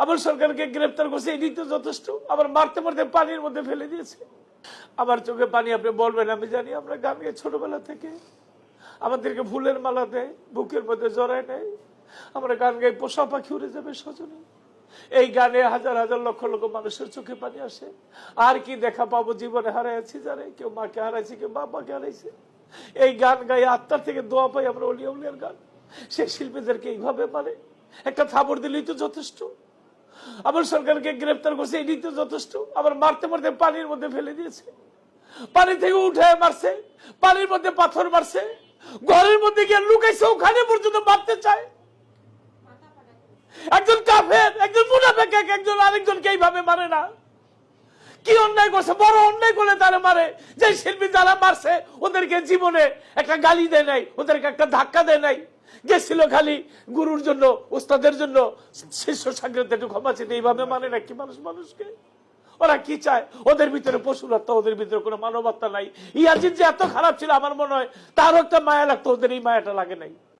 আমার সরকারকে গ্রেফতার করছে, এটি তো যথেষ্ট। আবার মারতে মারতে পানির মধ্যে ফেলে দিয়েছে। আমার চোখে পানি, আপনি বলবেন আমি জানি। আমরা গান গাই ছোটবেলা থেকে, আমাদেরকে ফুলের মালা দেয়, বুকের মধ্যে জড়ায় নেয়। আমরা গান গাই পোষা পাখি উড়ে যাবে সজনে। এই গানে হাজার হাজার লক্ষ লক্ষ মানুষের চোখে পানি আসে। আর কি দেখা পাবো জীবনে? হারাইছি যারে, কেউ মাকে হারাইছে, কেউ বাবাকে হারাইছে। এই গান গাই আত্মার থেকে দোয়া পাই আমরা, অলিয়া উলিয়ার গান। সেই শিল্পীদেরকে এইভাবে মানে একটা থাপড় দিলেই তো যথেষ্ট। আমার সরকারকে গ্রেফতার করছে, এটি তো যথেষ্ট। আবার মারতে মারতে পানির মধ্যে ফেলে দিয়েছে। পানি থেকে উঠে মারছে, পানির মধ্যে পাথর মারছে, ঘরের মধ্যে গিয়ে লুকাইছে, ওখানে পর্যন্ত মারতে চায়। একজন কাফের, একজন মুনাফিক একজন আরেকজনকে এইভাবে মারে না। কি অন্যায় করছে? বড় অন্যায় করলে তারা মারে। যে শিল্পী যারা মারছে ওদেরকে জীবনে একটা গালি দেয় নাই, ওদেরকে একটা ধাক্কা দেয় নাই। গেছিল খালি গুরুর জন্য, উস্তাদের জন্য, শিষ্য সাগরের একটু ক্ষমা চেয়ে। এইভাবে মানে না কি মানুষ মানুষকে? ওরা কি চায়? ওদের ভিতরে পশুরত্ব, ওদের ভিতরে কোনো মানবত্বা নাই। ইয়াজিদ যে এত খারাপ ছিল, আমার মনে হয় তারও একটা মায়া লাগতো, ওদের এই মায়াটা লাগে নাই।